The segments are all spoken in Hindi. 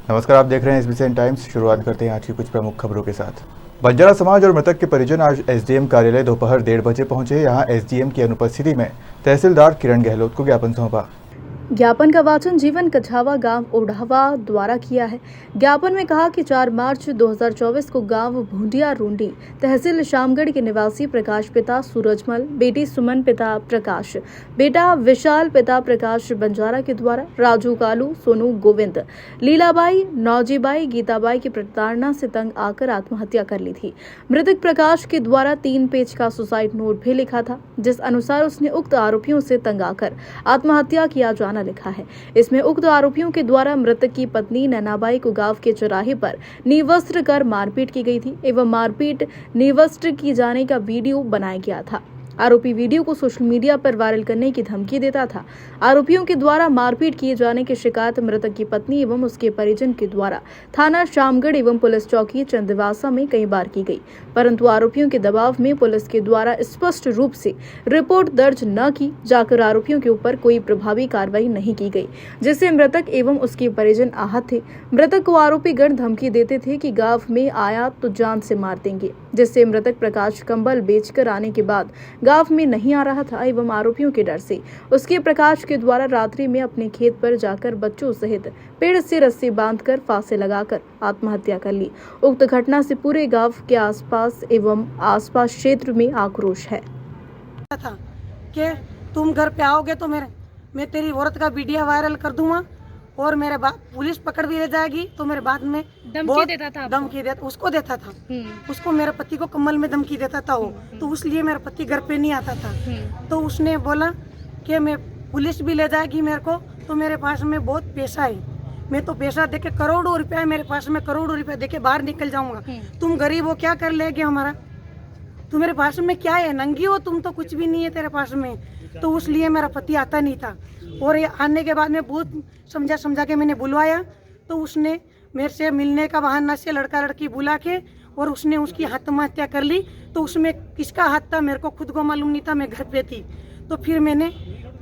नमस्कार, आप देख रहे हैं एसबीएन टाइम्स। शुरुआत करते हैं आज की कुछ प्रमुख खबरों के साथ। बंजारा समाज और मृतक के परिजन आज एसडीएम कार्यालय दोपहर 1:30 बजे पहुंचे। यहां एसडीएम की अनुपस्थिति में तहसीलदार किरण गहलोत को ज्ञापन सौंपा। ज्ञापन का वाचन जीवन कछावा गांव ओढ़ावा द्वारा किया है। ज्ञापन में कहा कि 4 मार्च 2024 को गांव भूंडिया रूंडी तहसील शामगढ़ के निवासी प्रकाश पिता सूरजमल, बेटी सुमन पिता प्रकाश, बेटा विशाल पिता प्रकाश बंजारा के द्वारा राजू, कालू, सोनू, गोविंद, लीलाबाई, नौजीबाई, गीताबाई की प्रताड़ना से तंग आकर आत्महत्या कर ली थी। मृतक प्रकाश के द्वारा 3 पेज का सुसाइड नोट भी लिखा था, जिस अनुसार उसने उक्त आरोपियों से तंग आकर आत्महत्या किया जाना लिखा है। इसमें उक्त आरोपियों के द्वारा मृतक की पत्नी नैनाबाई को गांव के चौराहे पर निवस्त्र कर मारपीट की गई थी एवं मारपीट निवस्त्र की जाने का वीडियो बनाया गया था। आरोपी वीडियो को सोशल मीडिया पर वायरल करने की धमकी देता था। आरोपियों के द्वारा मारपीट किए जाने की शिकायत मृतक की पत्नी एवं उसके परिजन के द्वारा थाना शामगढ़ एवं पुलिस चौकी चंदवासा में कई बार की गई, परंतु आरोपियों के दबाव में पुलिस के द्वारा स्पष्ट रूप से रिपोर्ट दर्ज न की जाकर आरोपियों के ऊपर कोई प्रभावी कार्रवाई नहीं की गई, जिससे मृतक एवं उसके परिजन आहत थे। मृतक को आरोपी गण धमकी देते थे कि गांव में आया तो जान से मार देंगे, जिससे मृतक प्रकाश कंबल बेचकर आने के बाद गांव में नहीं आ रहा था एवं आरोपियों के डर से उसके प्रकाश के द्वारा रात्रि में अपने खेत पर जाकर बच्चों सहित पेड़ से रस्सी बांधकर फांसी लगाकर आत्महत्या कर ली। उक्त घटना से पूरे गांव के आसपास एवं आसपास क्षेत्र में आक्रोश है। था कि तुम घर पे आओगे तो मैं तेरी औरत का वीडियो वायरल कर दूंगा और मेरे बाद पुलिस पकड़ भी ले जाएगी। तो मेरे बाद में धमकी देता था, धमकी देता उसको देता था, उसको मेरे पति को कमल में धमकी देता था वो, तो इसलिए मेरा पति घर पे नहीं आता था। तो उसने बोला कि मैं पुलिस भी ले जाएगी मेरे को, तो मेरे पास में बहुत पैसा है, मैं तो पैसा देके करोड़ों रुपया मेरे पास में करोड़ों रुपया देके बाहर निकल जाऊंगा। तुम गरीब हो, क्या कर लेगे हमारा? तुम्हारे पास में क्या है? नंगी हो तुम, तो कुछ भी नहीं है तेरे पास में। तो उसलिए मेरा पति आता नहीं था और ये आने के बाद में बहुत समझा के मैंने बुलवाया, तो उसने मेरे से मिलने का बहाना से लड़का लड़की बुला के और उसने उसकी आत्महत्या कर ली। तो उसमें किसका हाथ था मेरे को खुद को मालूम नहीं था, मैं घर पे थी। तो फिर मैंने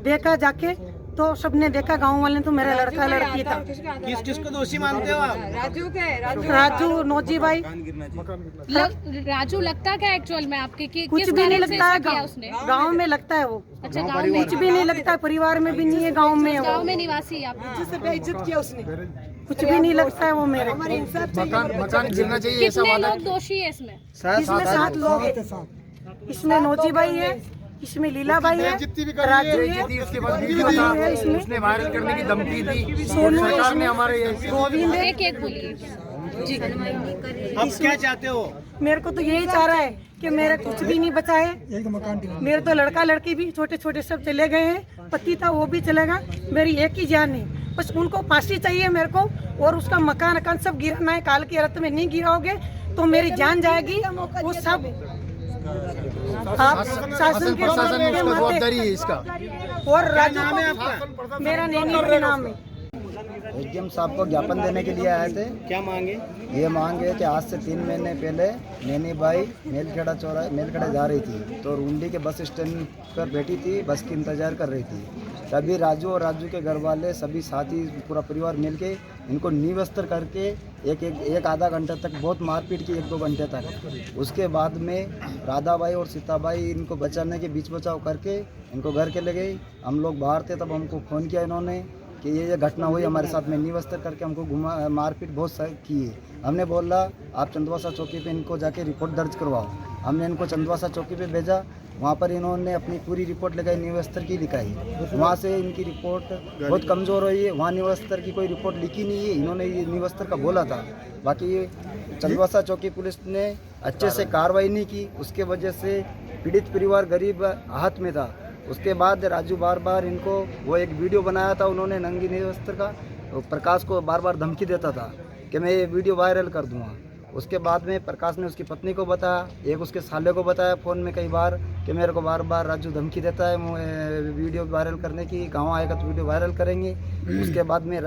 देखा जाके, तो सबने देखा, गांव वाले ने, तो मेरा लड़का लड़की था। किसको दोषी मानते हो आप? राजू, नौजीबाई। राजू लगता क्या एक्चुअल में आपके? कुछ भी नहीं लगता है, गाँव में लगता है वो। अच्छा, गाँव में कुछ भी नहीं लगता है, परिवार में भी नहीं है, गाँव में गाँव में निवासी आप? बेइज्जत किया उसने, कुछ भी नहीं लगता है वो मेरे। मकान गिरना चाहिए ऐसा कितने वादा। लोग दोषी है इसमें? इसमें 7 लोग हैं। इसमें नौजीबाई है, इसमें लीलाबाई है, राजू है, उसके बाद वीडियो था, उसने वायरल करने की धमकी दी। सोनू है, सरकार ने हमारे गोविंद है। एक बोलिए। अब क्या चाहते हो? मेरे को तो यही चाह रहा है कि मेरे कुछ भी नहीं बचा है। मेरे तो लड़का लड़की भी छोटे छोटे सब चले गए हैं, पति था वो भी चलेगा, मेरी एक ही जान है। बस उनको फांसी चाहिए मेरे को, और उसका मकान सब गिराना है। काल की रत में नहीं गिराओगे तो मेरी जान जाएगी। वो सब आप शासन के जवाबदारी है इसका। और राजू को मेरा नैनी के नाम है। एसडीएम साहब को ज्ञापन देने के लिए आए थे। क्या मांगे? ये मांगे कि आज से 3 महीने पहले नैनी बाई मेलखेड़ा जा रही थी, तो रूंडी के बस स्टैंड पर बैठी थी, बस की इंतजार कर रही थी। तभी राजू और राजू के घर वाले सभी साथी पूरा परिवार मिलके इनको निवस्त्र करके एक आधा घंटे तक बहुत मारपीट की, 1-2 घंटे तक। उसके बाद में राधाबाई और सीताबाई इनको बचाने के बीच बचाव करके इनको घर के ले गई। हम लोग बाहर थे, तब हमको फ़ोन किया इन्होंने कि ये घटना हुई हमारे साथ में, निवस्त्र करके हमको मारपीट बहुत की है। हमने बोला आप चंदवासा चौकी पे इनको जाके रिपोर्ट दर्ज करवाओ। हमने इनको चंदवासा चौकी पे भेजा, वहाँ पर इन्होंने अपनी पूरी रिपोर्ट लगाई, निवस्त्र की लिखाई। वहाँ से इनकी रिपोर्ट बहुत कमज़ोर हुई है, वहाँ निवस्त्र की कोई रिपोर्ट लिखी नहीं है। इन्होंने ये निवस्त्र का बोला था, बाकी चंदवासा चौकी पुलिस ने अच्छे से कार्रवाई नहीं की। उसके वजह से पीड़ित परिवार गरीब आहत में था। उसके बाद राजू बार इनको वो एक वीडियो बनाया था उन्होंने नंगी निवस्त्र का, तो प्रकाश को बार धमकी देता था कि मैं ये वीडियो वायरल कर दूंगा। उसके बाद में प्रकाश ने उसकी पत्नी को बताया, एक उसके साले को बताया फ़ोन में कई बार कि मेरे को बार राजू धमकी देता है वीडियो वायरल करने की, गाँव आएगा तो वीडियो वायरल करेंगे। उसके बाद में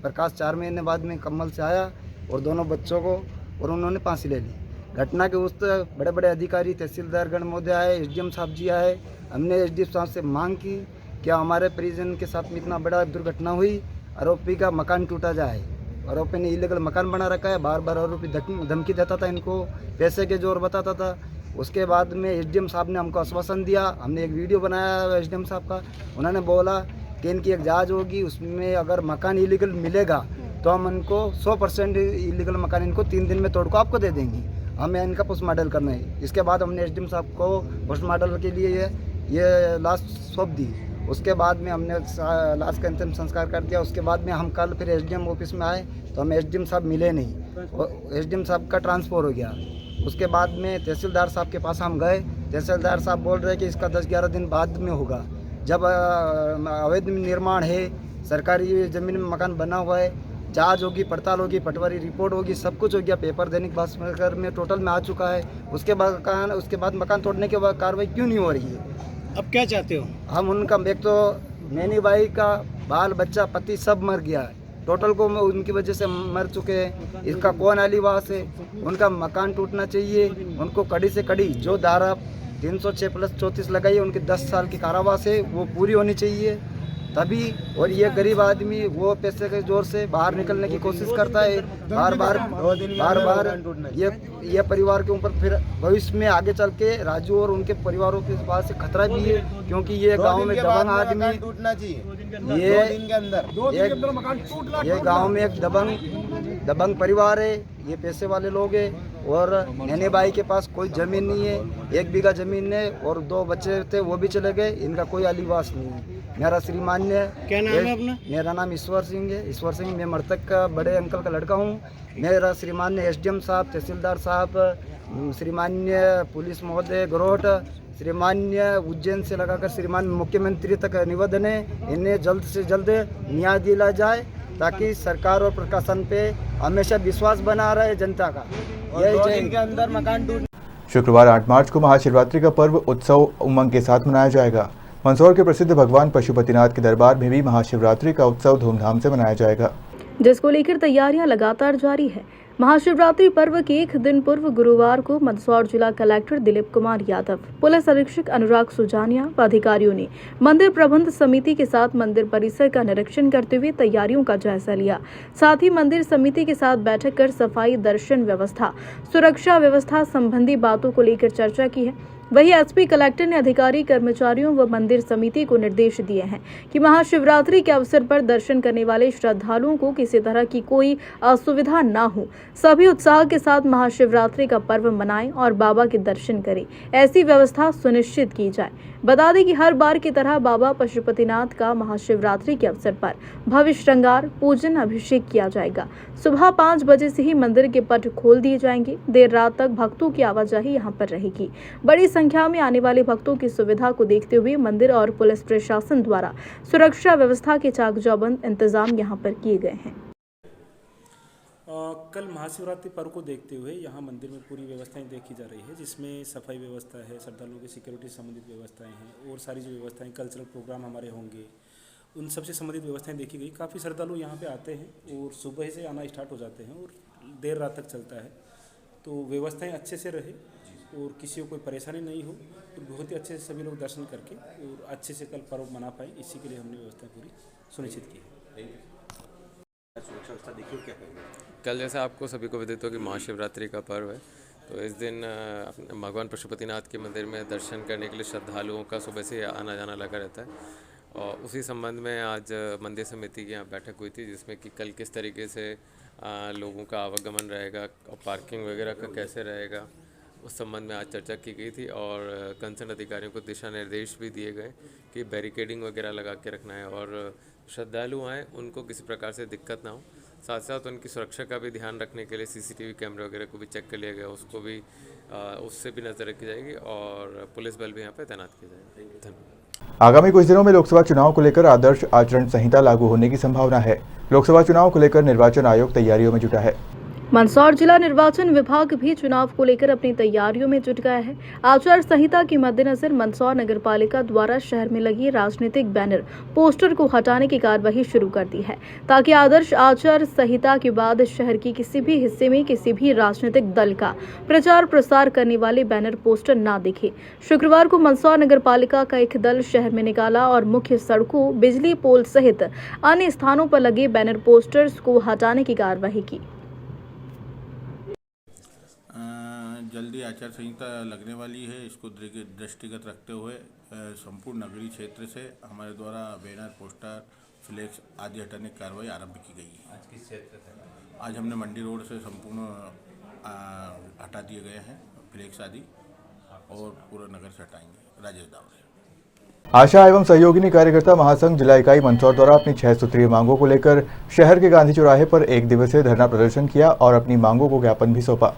प्रकाश 4 महीने बाद में कम्बल से आया और दोनों बच्चों को, और उन्होंने फांसी ले ली। घटना के उस बड़े बड़े अधिकारी तहसीलदार गण महोदय आए, एसडीएम साहब जी आए। हमने एसडीएम साहब से मांग की कि हमारे परिजन के साथ में इतना बड़ा दुर्घटना हुई, आरोपी का मकान टूटा जाए। आरोपी ने इलीगल मकान बना रखा है। बार बार आरोपी धमकी देता था इनको, पैसे के जोर बताता था। उसके बाद में एसडीएम साहब ने हमको आश्वासन दिया, हमने एक वीडियो बनाया एसडीएम साहब का। उन्होंने बोला कि इनकी एक जांच होगी, उसमें अगर मकान इलीगल मिलेगा तो हम इनको 100% इलीगल मकान इनको 3 दिन में तोड़ को आपको दे देंगे। हमें इनका पोस्टमार्टम करना है। इसके बाद हमने एसडीएम साहब को पोस्टमार्टम के लिए ये लाश सौंप दी। उसके बाद में हमने लाश का अंतिम संस्कार कर दिया। उसके बाद में हम कल फिर एसडीएम ऑफिस में आए तो हमें एसडीएम साहब मिले नहीं। एसडीएम साहब का ट्रांसफ़र हो गया। उसके बाद में तहसीलदार साहब के पास हम गए। तहसीलदार साहब बोल रहे कि इसका 10-11 दिन बाद में होगा। जब अवैध निर्माण है, सरकारी ज़मीन में मकान बना हुआ है, जांच होगी, पड़ताल होगी, पटवारी रिपोर्ट होगी, सब कुछ हो गया। पेपर दैनिक भास्कर में टोटल में आ चुका है। उसके बाद मकान तोड़ने के बाद कार्रवाई क्यों नहीं हो रही है? अब क्या चाहते हो? हम उनका, एक तो नैनी बाई का बाल बच्चा पति सब मर गया है, टोटल को उनकी वजह से मर चुके हैं। इसका कौन आलीवास है? उनका मकान टूटना चाहिए। उनको कड़ी से कड़ी जो धारा 306+34 लगाई है, उनकी 10 साल की कारावास है, वो पूरी होनी चाहिए तभी। और ये गरीब आदमी वो पैसे के जोर से बाहर निकलने की कोशिश करता है। बार बार ये परिवार के ऊपर फिर भविष्य में आगे चल के राजू और उनके परिवारों के पास से खतरा भी है, क्योंकि ये गांव में दबंग आदमी, ये गांव में एक दबंग परिवार है। ये पैसे वाले लोग हैं और नैनी बाई के पास कोई ज़मीन नहीं है। 1 बीघा ज़मीन है और 2 बच्चे थे, वो भी चले गए। इनका कोई आलीवास नहीं है। मेरा श्रीमान है, क्या नाम है अपना? मेरा नाम ईश्वर सिंह है। ईश्वर सिंह, मैं मृतक का बड़े अंकल का लड़का हूँ। मेरा श्रीमान ने एसडीएम साहब, तहसीलदार साहब, श्रीमान्य पुलिस महोदय गरोट, श्रीमान्य उज्जैन से लगाकर श्रीमान मुख्यमंत्री तक निवेदन है, इन्हें जल्द से जल्द न्याय दिला जाए ताकि सरकार और प्रशासन पे हमेशा विश्वास बना रहे जनता का। यही 2 दिन के अंदर मकान टूट। शुक्रवार 8 मार्च को महाशिवरात्रि का पर्व उत्सव उमंग के साथ मनाया जाएगा। मंदसौर के प्रसिद्ध भगवान पशुपतिनाथ के दरबार में भी महाशिवरात्रि का उत्सव धूमधाम से मनाया जाएगा, जिसको लेकर तैयारियां लगातार जारी है। महाशिवरात्रि पर्व के 1 दिन पूर्व गुरुवार को मंदसौर जिला कलेक्टर दिलीप कुमार यादव, पुलिस अधीक्षक अनुराग सुजानिया व अधिकारियों ने मंदिर प्रबंध समिति के साथ मंदिर परिसर का निरीक्षण करते हुए तैयारियों का जायजा लिया। साथ ही मंदिर समिति के साथ बैठक कर सफाई, दर्शन व्यवस्था, सुरक्षा व्यवस्था संबंधी बातों को लेकर चर्चा की है। वहीं एसपी कलेक्टर ने अधिकारी, कर्मचारियों व मंदिर समिति को निर्देश दिए हैं कि महाशिवरात्रि के अवसर पर दर्शन करने वाले श्रद्धालुओं को किसी तरह की कोई असुविधा न हो। सभी उत्साह के साथ महाशिवरात्रि का पर्व मनाएं और बाबा के दर्शन करें, ऐसी व्यवस्था सुनिश्चित की जाए। बता दें कि हर बार की तरह बाबा पशुपतिनाथ का महाशिवरात्रि के अवसर पर भव्य श्रृंगार, पूजन, अभिषेक किया जाएगा। सुबह 5 बजे से ही मंदिर के पट खोल दिए जाएंगे। देर रात तक भक्तों की आवाजाही यहां पर रहेगी। बड़ी संख्या में आने वाले भक्तों की सुविधा को देखते हुए मंदिर और पुलिस प्रशासन द्वारा सुरक्षा व्यवस्था के चाक-चौबंद इंतजाम यहां पर किए गए हैं। कल महाशिवरात्रि पर्व को देखते हुए यहाँ मंदिर में पूरी व्यवस्थाएं देखी जा रही है, जिसमें सफाई व्यवस्था है, श्रद्धालुओं की सिक्योरिटी संबंधित व्यवस्थाएं हैं और सारी जो व्यवस्थाएं, कल्चरल प्रोग्राम हमारे होंगे, उन सबसे संबंधित व्यवस्थाएं देखी गई। काफ़ी श्रद्धालु यहाँ पे आते हैं और सुबह से आना स्टार्ट हो जाते हैं और देर रात तक चलता है। तो व्यवस्थाएँ अच्छे से रहे और किसी को कोई परेशानी नहीं हो और बहुत ही अच्छे से सभी लोग दर्शन करके और अच्छे से कल पर्व मना पाए, इसी के लिए हमने व्यवस्था पूरी सुनिश्चित की है। सुरक्षा व्यवस्था देखिए, क्या करेंगे? कल जैसे आपको सभी को विदित हो कि महाशिवरात्रि का पर्व है, तो इस दिन भगवान पशुपतिनाथ के मंदिर में दर्शन करने के लिए श्रद्धालुओं का सुबह से आना जाना लगा रहता है। और उसी संबंध में आज मंदिर समिति की यहाँ बैठक हुई थी, जिसमें कि कल किस तरीके से लोगों का आवागमन रहेगा और पार्किंग वगैरह का कैसे रहेगा, उस संबंध में आज चर्चा की गई थी। और कंसर्न अधिकारियों को दिशा निर्देश भी दिए गए कि बैरिकेडिंग वगैरह लगा के रखना है और श्रद्धालु आएँ उनको किसी प्रकार से दिक्कत ना हो। साथ साथ उनकी सुरक्षा का भी ध्यान रखने के लिए सीसीटीवी कैमरे वगैरह को भी चेक कर लिया गया, उसको भी उससे भी नज़र रखी जाएगी और पुलिस बल भी यहाँ पे तैनात किया जाएगा। धन्यवाद। आगामी कुछ दिनों में लोकसभा चुनाव को लेकर आदर्श आचरण संहिता लागू होने की संभावना है। लोकसभा चुनाव को लेकर निर्वाचन आयोग तैयारियों में जुटा है। मंदसौर जिला निर्वाचन विभाग भी चुनाव को लेकर अपनी तैयारियों में जुट गया है। आचार संहिता के मद्देनजर मंदसौर नगरपालिका द्वारा शहर में लगी राजनीतिक बैनर पोस्टर को हटाने की कार्यवाही शुरू कर दी है, ताकि आदर्श आचार संहिता के बाद शहर की किसी भी हिस्से में किसी भी राजनीतिक दल का प्रचार प्रसार करने वाले बैनर पोस्टर न दिखे। शुक्रवार को मंदसौर नगरपालिका का एक दल शहर में निकाला और मुख्य सड़कों, बिजली पोल सहित अन्य स्थानों पर लगे बैनर पोस्टर्स को हटाने की कार्यवाही की। जल्दी आचार संहिता लगने वाली है। इसको दृष्टिगत रखते हुए संपूर्ण नगरीय क्षेत्र से हमारे द्वारा बैनर, पोस्टर, फ्लेक्स आदि हटाने की कार्रवाई आरंभ की गई है। आज किस क्षेत्र से? आज हमने मंडी रोड से संपूर्ण हटा दिए गए हैं फ्लेक्स आदि, और पूरा नगर से हटाएंगे। राजेश दावरे। आशा एवं सहयोगिनी कार्यकर्ता महासंघ जिला इकाई मंदसौर द्वारा अपनी 6 सूत्रीय मांगों को लेकर शहर के गांधी चौराहे पर 1 दिवसीय धरना प्रदर्शन किया और अपनी मांगों को ज्ञापन भी सौंपा।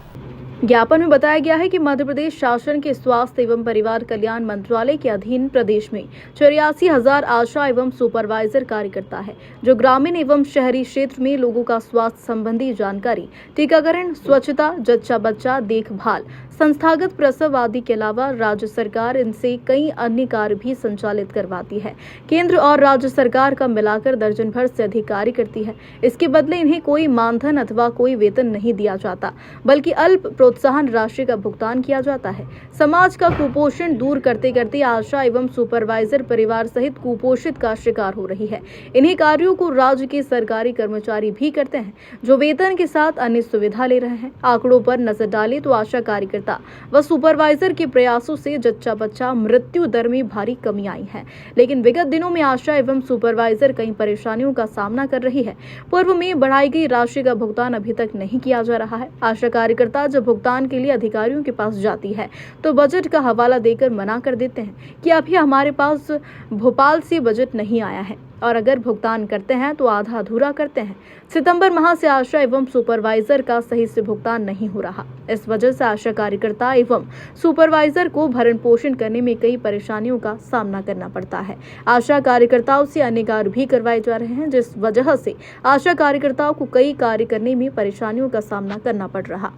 ज्ञापन में बताया गया है कि मध्य प्रदेश शासन के स्वास्थ्य एवं परिवार कल्याण मंत्रालय के अधीन प्रदेश में 84,000 आशा एवं सुपरवाइजर कार्यकर्ता है, जो ग्रामीण एवं शहरी क्षेत्र में लोगों का स्वास्थ्य संबंधी जानकारी, टीकाकरण, स्वच्छता, जच्चा बच्चा देखभाल, संस्थागत प्रसव आदि के अलावा राज्य सरकार इनसे कई अन्य कार्य भी संचालित करवाती है। केंद्र और राज्य सरकार का मिलाकर दर्जन भर से अधिक कार्य करती है। इसके बदले इन्हें कोई मानधन अथवा कोई वेतन नहीं दिया जाता, बल्कि अल्प प्रोत्साहन राशि का भुगतान किया जाता है। समाज का कुपोषण दूर करते करते आशा एवं सुपरवाइजर परिवार सहित कुपोषित का शिकार हो रही है। इन्हीं कार्यों को राज्य के सरकारी कर्मचारी भी करते हैं, जो वेतन के साथ अन्य सुविधा ले रहे हैं। आंकड़ों पर नजर डालें तो आशा कार्यकर्ता व सुपरवाइजर के प्रयासों से जच्चा बच्चा मृत्यु दर में भारी कमी आई है, लेकिन विगत दिनों में आशा एवं सुपरवाइजर कई परेशानियों का सामना कर रही है। पूर्व में बढ़ाई गई राशि का भुगतान अभी तक नहीं किया जा रहा है। आशा कार्यकर्ता जब भुगतान के लिए अधिकारियों के पास जाती है तो बजट का हवाला देकर मना कर देते हैं कि अभी हमारे पास भोपाल से बजट नहीं आया है, और अगर भुगतान करते हैं तो आधा अधूरा करते हैं। सितंबर माह से आशा एवं सुपरवाइजर का सही से भुगतान नहीं हो रहा। इस वजह से आशा कार्यकर्ता एवं सुपरवाइजर को भरण पोषण करने में कई परेशानियों का सामना करना पड़ता है। आशा कार्यकर्ताओं से अन्य कार्य भी करवाए जा रहे हैं, जिस वजह से आशा कार्यकर्ताओं को कई कार्य करने में परेशानियों का सामना करना पड़ रहा।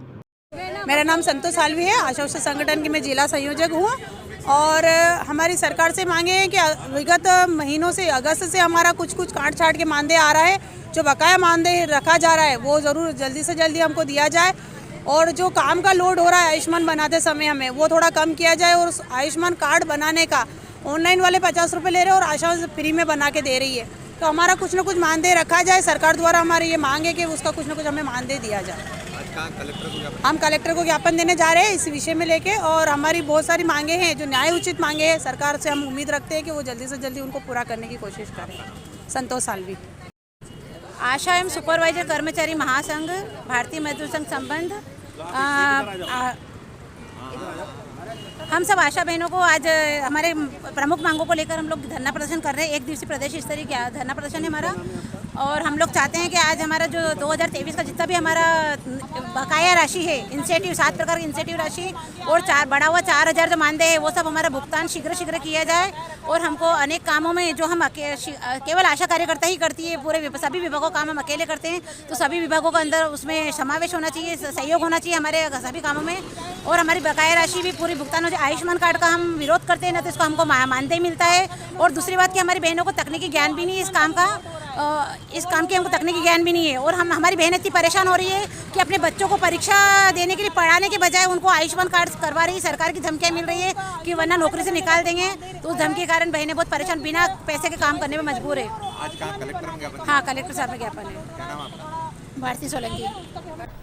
मेरा नाम संतोष सालवी है। आशा संगठन की मैं जिला संयोजक हूँ, और हमारी सरकार से मांगे हैं कि विगत महीनों से, अगस्त से हमारा कुछ काट छाट के मानदेय आ रहा है, जो बकाया मानदेय रखा जा रहा है वो ज़रूर जल्दी से जल्दी हमको दिया जाए, और जो काम का लोड हो रहा है आयुष्मान बनाते समय हमें वो थोड़ा कम किया जाए। और आयुष्मान कार्ड बनाने का ऑनलाइन वाले 50 रुपये ले रहे हैं और आशा फ्री में बना के दे रही है, तो हमारा कुछ न कुछ मानदेय रखा जाए। सरकार द्वारा हमारी ये मांग है कि उसका कुछ न कुछ हमें मानदेय दिया जाए। हम कलेक्टर को ज्ञापन देने जा रहे हैं इस विषय में लेके, और हमारी बहुत सारी मांगे हैं जो न्याय उचित मांगे हैं। सरकार से हम उम्मीद रखते हैं कि वो जल्दी से जल्दी उनको पूरा करने की कोशिश करें। संतोष सालवी। आशा एवं सुपरवाइजर कर्मचारी महासंघ, भारतीय मजदूर संघ संबंध। हम सब आशा बहनों को आज हमारे प्रमुख मांगों को लेकर हम लोग धरना प्रदर्शन कर रहे हैं। 1 दिवसीय प्रदेश स्तरीय धरना प्रदर्शन है हमारा, और हम लोग चाहते हैं कि आज हमारा जो 2023 का जितना भी हमारा बकाया राशि है, इंसेंटिव 7 प्रकार की इंसेंटिव राशि और बढ़ा हुआ 4,000 जो मानदेय है, वो सब हमारा भुगतान शीघ्र किया जाए। और हमको अनेक कामों में जो हम केवल आशा कार्यकर्ता ही करती है, पूरे सभी विभागों का काम हम अकेले करते हैं, तो सभी विभागों का अंदर उसमें समावेश होना चाहिए, सहयोग होना चाहिए हमारे सभी कामों में, और हमारी बकाया राशि भी पूरी भुगतान हो जाए। आयुष्मान कार्ड का हम विरोध करते हैं ना, तो इसको हमको मानदेय मिलता है। और दूसरी बात कि हमारी बहनों को तकनीकी ज्ञान भी नहीं है इस काम की हमको तकनीकी ज्ञान भी नहीं है, और हमारी बहन इतनी परेशान हो रही है कि अपने बच्चों को परीक्षा देने के लिए पढ़ाने के बजाय उनको आयुष्मान कार्ड करवा रही है। सरकार की धमकियाँ मिल रही है कि वरना नौकरी से निकाल देंगे, तो उस धमकी के कारण बहनें बहुत परेशान, बिना पैसे के काम करने में मजबूर है। आज कहाँ कलेक्टर में ज्ञापन? हाँ, कलेक्टर साहब में ज्ञापन है। क्या नाम आपका? भारती सोलंकी।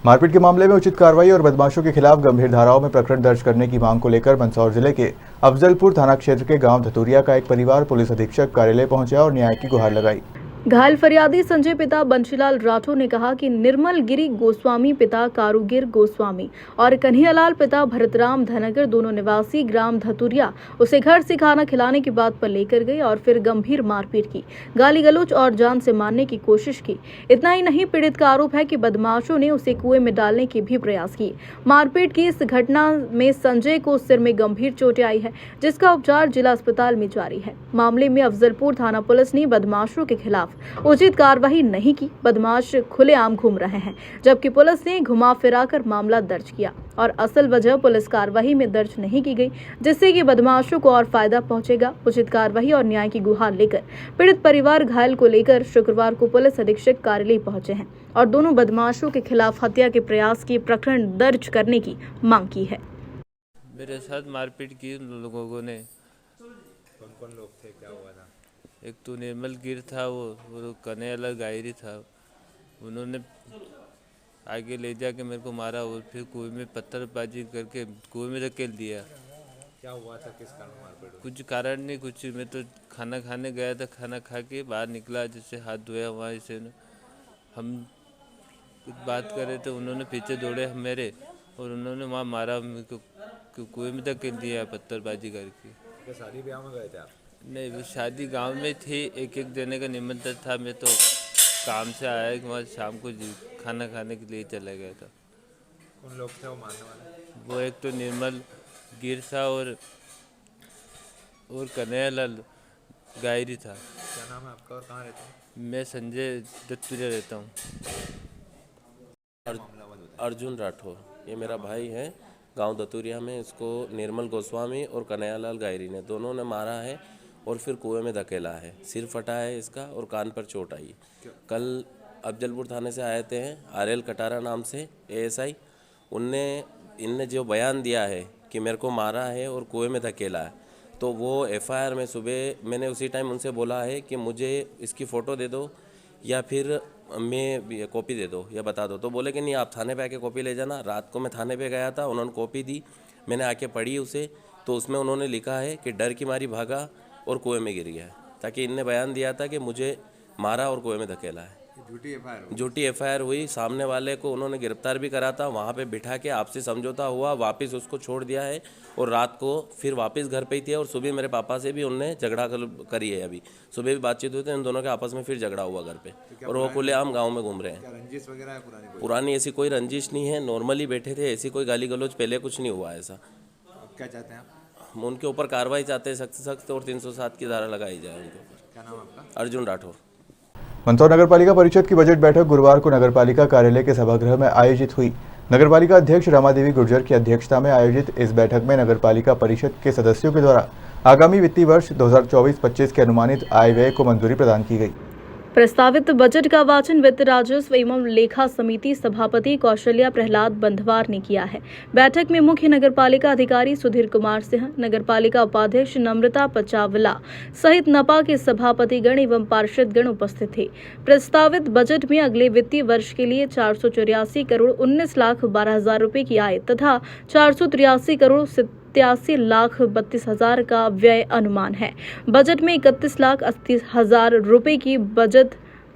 मारपीट के मामले में उचित कार्रवाई और बदमाशों के खिलाफ गंभीर धाराओं में प्रकरण दर्ज करने की मांग को लेकर मंदसौर जिले के अफजलपुर थाना क्षेत्र के गांव धतुरिया का एक परिवार पुलिस अधीक्षक कार्यालय पहुंचा और न्याय की गुहार लगाई। घायल फरियादी संजय पिता बंशीलाल राठौर ने कहा कि निर्मल गिरी गोस्वामी पिता कारूगिर गोस्वामी और कन्हैयालाल पिता भरतराम धनगर दोनों निवासी ग्राम धतुरिया उसे घर से खाना खिलाने की बात पर लेकर गए और फिर गंभीर मारपीट की, गाली गलौज और जान से मारने की कोशिश की। इतना ही नहीं, पीड़ित का आरोप है कि बदमाशों ने उसे कुएं में डालने के भी प्रयास किए। मारपीट की इस घटना में संजय को सिर में गंभीर चोटें आई है, जिसका उपचार जिला अस्पताल में जारी है। मामले में अफजलपुर थाना पुलिस ने बदमाशों के खिलाफ खिलाफ उचित कार्रवाई नहीं की, बदमाश खुलेआम घूम रहे हैं, जबकि पुलिस ने घुमा फिराकर मामला दर्ज किया और असल वजह पुलिस कार्रवाई में दर्ज नहीं की गई, जिससे कि बदमाशों को और फायदा पहुंचेगा। उचित कार्रवाई और न्याय की गुहार लेकर पीड़ित परिवार घायल को लेकर शुक्रवार को पुलिस अधीक्षक कार्यालय पहुंचे हैं और दोनों बदमाशों के खिलाफ हत्या के प्रयास की प्रकरण दर्ज करने की मांग की है। मेरे साथ मारपीट की लोगों ने। कौन कौन लोग थे, क्या हुआ था? एक तो निर्मल गिर था, वो कन्हैया गायरी था। उन्होंने आगे ले जाके मेरे को मारा और फिर कुएं में पत्थरबाजी करके कुएं में धकेल दिया। क्या हुआ था, किस कारण मारपीट? कुछ कारण नहीं, कुछ मैं तो खाना खाने गया था, खाना खा के बाहर निकला, जिससे हाथ धोया वहाँ से हम कुछ बात कर रहे थे, उन्होंने पीछे दौड़े मेरे और उन्होंने वहाँ मारा, मेरे को कुएं में धकेल दिया पत्थरबाजी करके। क्या शादी ब्याह में गए थे आप? नहीं, वो शादी गांव में थी, एक देने का निमंत्रण था। मैं तो काम से आया कि वहाँ शाम को खाना खाने के लिए चला गया था। कौन लोग थे वो मारने वाले? वो एक तो निर्मल गिर था और कन्हैया गायरी था। क्या नाम है आपका और कहाँ रहते हैं? मैं संजय दत्तपुरा रहता हूँ। अर्जुन राठौर, ये मेरा भाई है, गांव दतुरिया में। इसको निर्मल गोस्वामी और कन्हैयालाल गायरी ने दोनों ने मारा है और फिर कुएं में धकेला है। सिर फटा है इसका और कान पर चोट आई। कल अफजलपुर थाने से आए थे आरएल कटारा नाम से एएसआई। इनने जो बयान दिया है कि मेरे को मारा है और कुएं में धकेला है, तो वो एफआईआर में सुबह मैंने उसी टाइम उनसे बोला है कि मुझे इसकी फ़ोटो दे दो या फिर मैं कॉपी दे दो या बता दो। तो बोले कि नहीं, आप थाने पे आके कॉपी ले जाना। रात को मैं थाने पे गया था, उन्होंने कॉपी दी, मैंने आके पढ़ी उसे, तो उसमें उन्होंने लिखा है कि डर की मारी भागा और कुएं में गिर गया, ताकि इनने बयान दिया था कि मुझे मारा और कुएं में धकेला है। झूठी एफआईआर हुई। सामने वाले को उन्होंने गिरफ्तार भी करा था, वहाँ पे बिठा के आपसी समझौता हुआ, वापस उसको छोड़ दिया है और रात को फिर वापस घर पे ही थे। और सुबह मेरे पापा से भी उनने झगड़ा करी है। अभी सुबह भी बातचीत हुई थी, इन दोनों के आपस में फिर झगड़ा हुआ घर पे। और वो खुलेआम गाँव में घूम रहे हैं। रंजिश वगैरह है पुरानी? पुरानी ऐसी कोई रंजिश नहीं है, नॉर्मली बैठे थे, ऐसी कोई गाली गलौज पहले कुछ नहीं हुआ ऐसा। क्या चाहते हैं आप? हम उनके ऊपर कार्रवाई चाहते हैं, सख्त से सख्त, और 307 की धारा लगाई जाए उनके ऊपर। क्या नाम आपका? अर्जुन राठौर। मंदसौर नगरपालिका परिषद की बजट बैठक गुरुवार को नगरपालिका कार्यालय के सभागृह में आयोजित हुई। नगरपालिका अध्यक्ष रमादेवी गुर्जर की अध्यक्षता में आयोजित इस बैठक में नगरपालिका परिषद के सदस्यों के द्वारा आगामी वित्तीय वर्ष 2024-25 के अनुमानित आय व्यय को मंजूरी प्रदान की गई। प्रस्तावित बजट का वाचन वित्त राजस्व एवं लेखा समिति सभापति कौशल्या प्रहलाद बंधवार ने किया है। बैठक में मुख्य नगरपालिका अधिकारी सुधीर कुमार सिंह, नगरपालिका उपाध्यक्ष नम्रता पचावला सहित नपा के सभापतिगण एवं पार्षदगण उपस्थित थे। प्रस्तावित बजट में अगले वित्तीय वर्ष के लिए 484 करोड़ 19,12,000 रुपए की आय तथा 483 करोड़ 87,32,000 का व्यय अनुमान है। बजट में 31,80,000 रुपए की बचत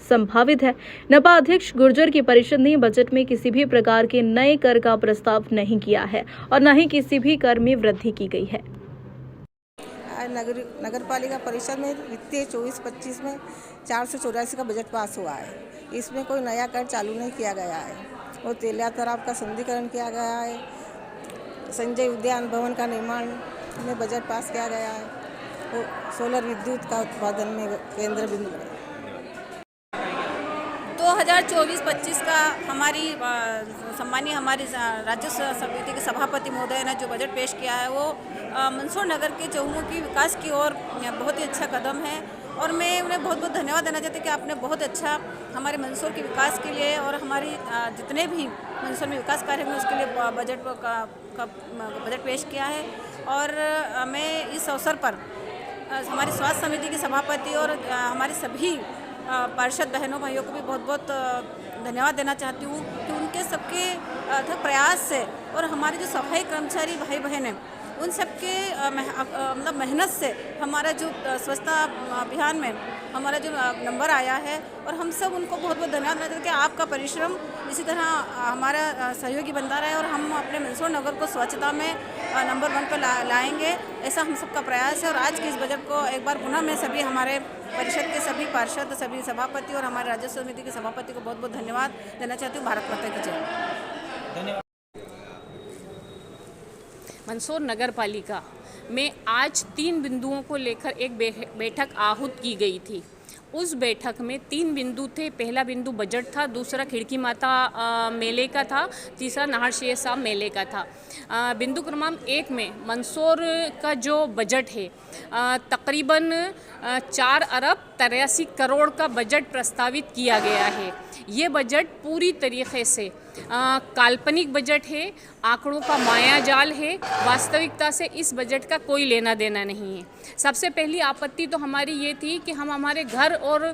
संभावित है। नपा अध्यक्ष गुर्जर की परिषद ने बजट में किसी भी प्रकार के नए कर का प्रस्ताव नहीं किया है और न ही किसी भी कर में वृद्धि की गई है। नगरपालिका परिषद में वित्तीय 24-25 में 484 का बजट पास हुआ है। इसमें कोई नया कर चालू नहीं किया गया है और तेलिया तालाब का संधिकरण किया गया है। संजय उद्यान भवन का निर्माण में बजट पास किया गया है और सोलर विद्युत का उत्पादन में केंद्र बिंदु है। 2024-25 का हमारी सम्मानीय हमारी राज्य समिति के सभापति महोदय ने जो बजट पेश किया है वो मंदसौर नगर के चहुमुखी विकास की ओर बहुत ही अच्छा कदम है और मैं उन्हें बहुत बहुत धन्यवाद देना चाहती हूँ कि आपने बहुत अच्छा हमारे मंदसौर के विकास के लिए और हमारी जितने भी मंदसौर में विकास कार्य हैं उसके लिए बजट पेश किया है। और मैं इस अवसर पर हमारी स्वास्थ्य समिति के सभापति और हमारे सभी पार्षद बहनों भाइयों को भी बहुत बहुत धन्यवाद देना चाहती हूँ कि उनके सबके अथक प्रयास से और हमारे जो सफाई कर्मचारी भाई बहन हैं उन सबके मतलब मेहनत से हमारा जो स्वच्छता अभियान में हमारा जो नंबर आया है और हम सब उनको बहुत बहुत धन्यवाद देना चाहते हैं कि आपका परिश्रम इसी तरह हमारा सहयोगी बनता रहे और हम अपने मंदसौर नगर को स्वच्छता में नंबर 1 पर लाएंगे, ऐसा हम सबका प्रयास है। और आज के इस बजट को एक बार पुनः मैं सभी हमारे परिषद के सभी पार्षद, सभी सभापति और हमारे राज्य समिति के सभापति को बहुत बहुत धन्यवाद देना चाहती हूँ। भारत माता की जय। मंदसौर नगर पालिका में आज 3 बिंदुओं को लेकर एक बैठक आहूत की गई थी उस बैठक में 3 बिंदु थे। पहला बिंदु बजट था, दूसरा खिड़की माता मेले का था, तीसरा नाहर शेर साहब मेले का था। बिंदु क्रमांक 1 में मंदसौर का जो बजट है तकरीबन 4 अरब 83 करोड़ का बजट प्रस्तावित किया गया है। ये बजट पूरी तरीके से काल्पनिक बजट है, आंकड़ों का मायाजाल है, वास्तविकता से इस बजट का कोई लेना देना नहीं है। सबसे पहली आपत्ति तो हमारी ये थी कि हम हमारे घर और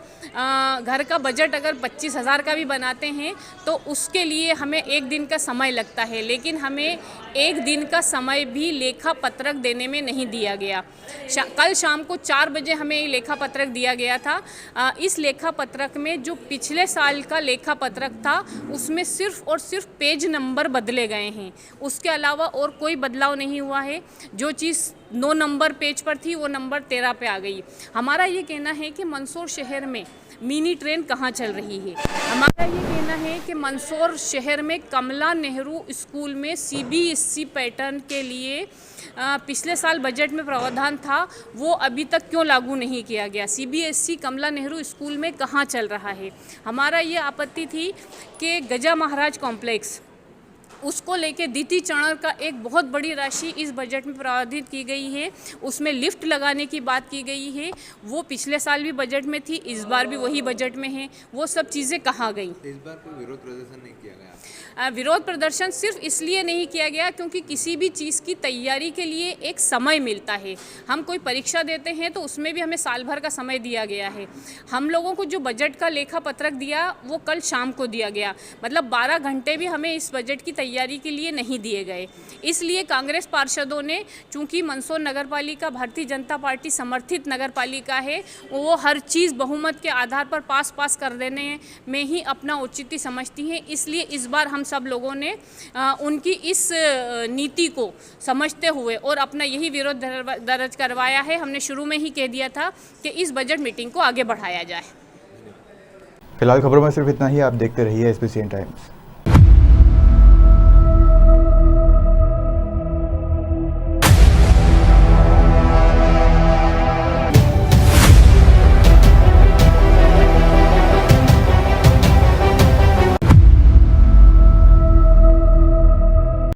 घर का बजट अगर 25,000 का भी बनाते हैं तो उसके लिए हमें 1 दिन का समय लगता है, लेकिन हमें 1 दिन का समय भी लेखा पत्रक देने में नहीं दिया गया। कल शाम को 4 बजे हमें लेखा पत्रक दिया गया था। इस लेखा पत्रक में जो पिछले साल का लेखा पत्रक था उसमें सिर्फ और सिर्फ पेज नंबर बदले गए हैं, उसके अलावा और कोई बदलाव नहीं हुआ है। जो चीज़ 9 नंबर पेज पर थी वो नंबर 13 पे आ गई। हमारा ये कहना है कि मंदसौर शहर में मिनी ट्रेन कहाँ चल रही है। हमारा ये कहना है कि मंदसौर शहर में कमला नेहरू स्कूल में CBSE पैटर्न के लिए पिछले साल बजट में प्रावधान था, वो अभी तक क्यों लागू नहीं किया गया। CBSE कमला नेहरू स्कूल में कहाँ चल रहा है। हमारा ये आपत्ति थी कि गजा महाराज कॉम्प्लेक्स उसको लेके द्वितीय चरण का एक बहुत बड़ी राशि इस बजट में प्रावधानित की गई है, उसमें लिफ्ट लगाने की बात की गई है। वो पिछले साल भी बजट में थी, इस बार भी वही बजट में है। वो सब चीज़ें कहाँ गई। इस बार कोई विरोध प्रदर्शन नहीं किया गया। विरोध प्रदर्शन सिर्फ इसलिए नहीं किया गया क्योंकि किसी भी चीज़ की तैयारी के लिए एक समय मिलता है। हम कोई परीक्षा देते हैं तो उसमें भी हमें साल भर का समय दिया गया है। हम लोगों को जो बजट का लेखा पत्रक दिया वो कल शाम को दिया गया, मतलब 12 घंटे भी हमें इस बजट की तैयारी के लिए नहीं दिए गए। इसलिए कांग्रेस पार्षदों ने, चूंकि मंदसौर नगर पालिका भारतीय जनता पार्टी समर्थित नगर पालिका है, वो हर चीज़ बहुमत के आधार पर पास कर देने में ही अपना औचित्य समझती हैं। इसलिए इस बार हम सब लोगों ने उनकी इस नीति को समझते हुए और अपना यही विरोध दर्ज करवाया है। हमने शुरू में ही कह दिया था कि इस बजट मीटिंग को आगे बढ़ाया जाए। फिलहाल खबरों में सिर्फ इतना ही। आप देखते रहिए SBCN टाइम्स।